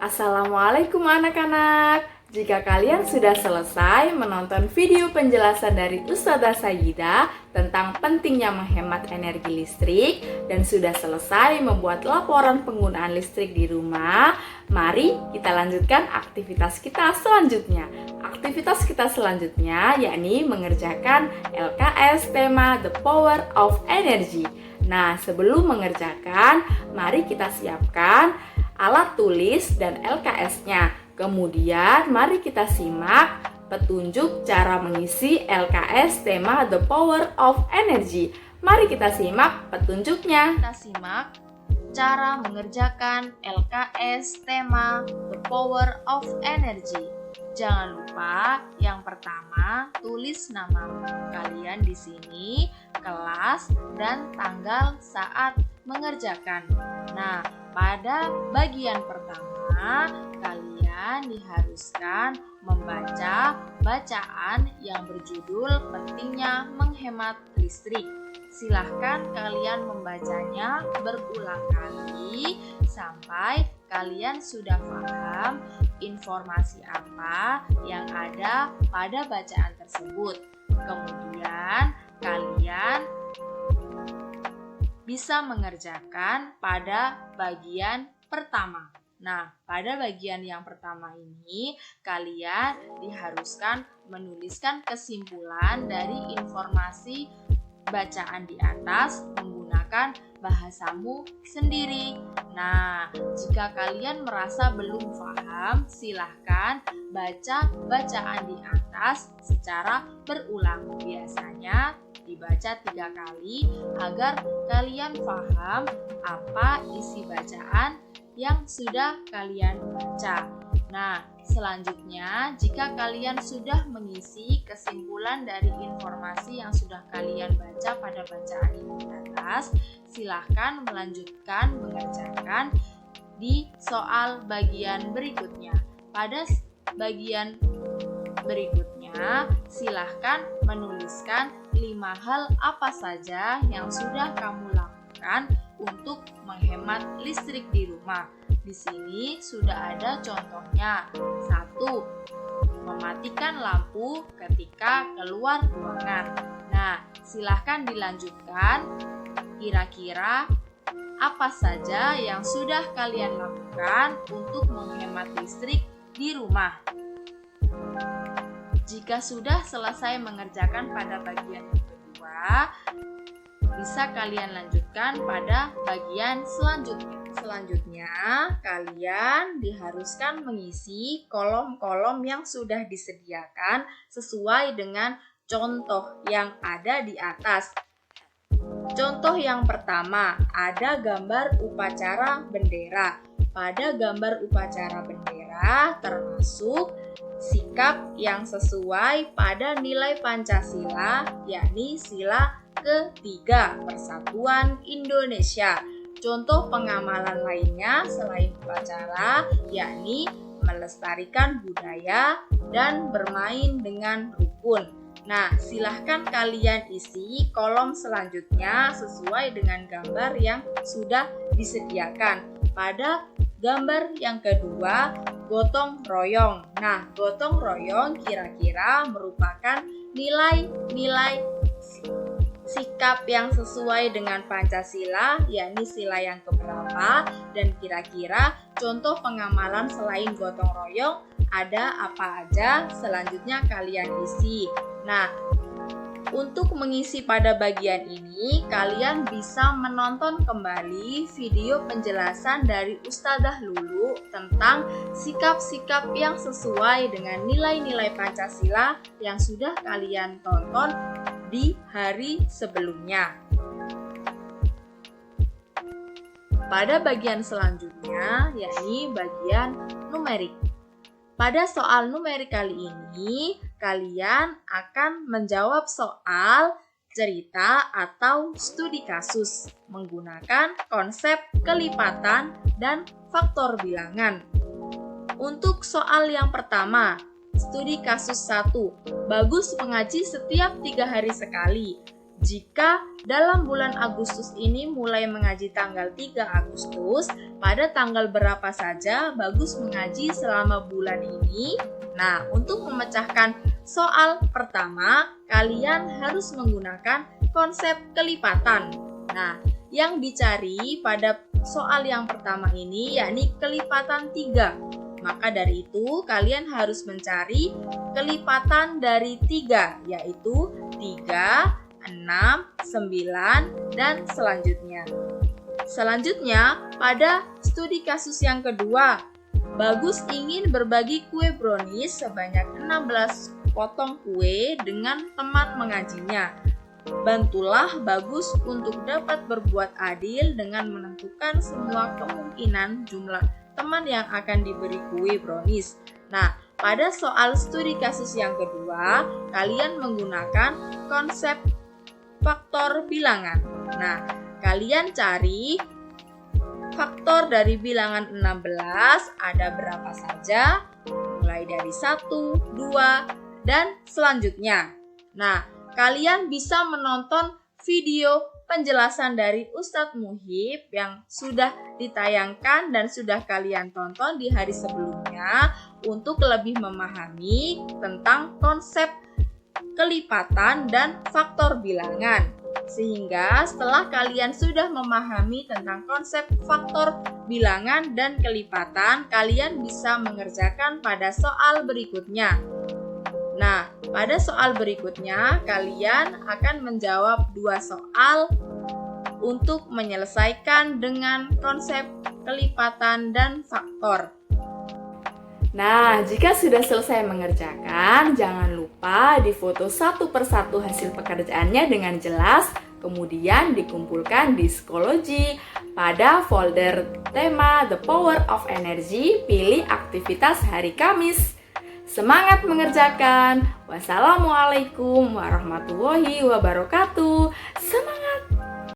Assalamualaikum anak-anak. Jika kalian sudah selesai menonton video penjelasan dari Ustazah Sayyidah tentang pentingnya menghemat energi listrik dan sudah selesai membuat laporan penggunaan listrik di rumah, mari kita lanjutkan aktivitas kita selanjutnya. Aktivitas kita selanjutnya yakni mengerjakan LKS tema The Power of Energy. Nah, sebelum mengerjakan, mari kita siapkan alat tulis dan LKS-nya. Kemudian mari kita simak petunjuk cara mengisi LKS tema The Power of Energy. Mari kita simak petunjuknya. Kita simak cara mengerjakan LKS tema The Power of Energy. Jangan lupa yang pertama tulis nama kalian di sini, kelas, dan tanggal saat mengerjakan. Nah, pada bagian pertama kalian diharuskan membaca bacaan yang berjudul pentingnya menghemat listrik. Silahkan kalian membacanya berulang kali sampai kalian sudah paham informasi apa yang ada pada bacaan tersebut. Kemudian kalian bisa mengerjakan pada bagian pertama. Nah, pada bagian yang pertama ini, kalian diharuskan menuliskan kesimpulan dari informasi bacaan di atas menggunakan bahasamu sendiri. Nah, jika kalian merasa belum paham, silahkan baca bacaan di atas secara berulang. Biasanya dibaca 3 kali agar kalian paham apa isi bacaan yang sudah kalian baca. Nah, selanjutnya jika kalian sudah mengisi kesimpulan dari informasi yang sudah kalian baca pada bacaan ini di atas, silahkan melanjutkan mengerjakan di soal bagian berikutnya. Pada bagian berikutnya, silahkan menuliskan 5 hal apa saja yang sudah kamu lakukan untuk menghemat listrik di rumah. Di sini sudah ada contohnya. 1. Mematikan lampu ketika keluar ruangan. Nah, silahkan dilanjutkan. Kira-kira apa saja yang sudah kalian lakukan untuk menghemat listrik di rumah? Jika sudah selesai mengerjakan pada bagian kedua, bisa kalian lanjutkan pada bagian selanjutnya. Selanjutnya, kalian diharuskan mengisi kolom-kolom yang sudah disediakan sesuai dengan contoh yang ada di atas. Contoh yang pertama, ada gambar upacara bendera. Pada gambar upacara bendera termasuk sikap yang sesuai pada nilai Pancasila, yakni sila ketiga Persatuan Indonesia. Contoh pengamalan lainnya selain upacara yakni melestarikan budaya dan bermain dengan rukun. Nah, silahkan kalian isi kolom selanjutnya sesuai dengan gambar yang sudah disediakan. Pada gambar yang kedua, gotong royong. Nah, gotong royong kira-kira merupakan nilai-nilai sikap yang sesuai dengan Pancasila, yakni sila yang keberapa, dan kira-kira contoh pengamalan selain gotong royong ada apa aja, selanjutnya kalian isi. Nah, untuk mengisi pada bagian ini, kalian bisa menonton kembali video penjelasan dari Ustazah Lulu tentang sikap-sikap yang sesuai dengan nilai-nilai Pancasila yang sudah kalian tonton di hari sebelumnya. Pada bagian selanjutnya, yakni bagian numerik. Pada soal numerik kali ini, kalian akan menjawab soal cerita atau studi kasus menggunakan konsep kelipatan dan faktor bilangan. Untuk soal yang pertama, studi kasus 1. Bagus mengaji setiap 3 hari sekali. Jika dalam bulan Agustus ini mulai mengaji tanggal 3 Agustus, pada tanggal berapa saja bagus mengaji selama bulan ini? Nah, untuk memecahkan soal pertama, kalian harus menggunakan konsep kelipatan. Nah, yang dicari pada soal yang pertama ini yakni kelipatan 3. Maka dari itu, kalian harus mencari kelipatan dari 3, yaitu 3, 6, 9, dan selanjutnya. Selanjutnya, pada studi kasus yang kedua, Bagus ingin berbagi kue brownies sebanyak 16 potong kue dengan teman mengajinya. Bantulah Bagus untuk dapat berbuat adil dengan menentukan semua kemungkinan jumlah teman yang akan diberi kue brownies. Nah, pada soal studi kasus yang kedua, kalian menggunakan konsep faktor bilangan. Nah, kalian cari faktor dari bilangan 16 ada berapa saja, mulai dari 1, 2, dan selanjutnya. Nah, kalian bisa menonton video penjelasan dari Ustadz Muhib yang sudah ditayangkan dan sudah kalian tonton di hari sebelumnya untuk lebih memahami tentang konsep kelipatan dan faktor bilangan. Sehingga setelah kalian sudah memahami tentang konsep faktor bilangan dan kelipatan, kalian bisa mengerjakan pada soal berikutnya. Nah, pada soal berikutnya kalian akan menjawab 2 soal untuk menyelesaikan dengan konsep kelipatan dan faktor. Nah, jika sudah selesai mengerjakan, jangan lupa difoto satu persatu hasil pekerjaannya dengan jelas, kemudian dikumpulkan di psikologi pada folder tema The Power of Energy, pilih aktivitas hari Kamis. Semangat mengerjakan. Wassalamualaikum warahmatullahi wabarakatuh. Semangat.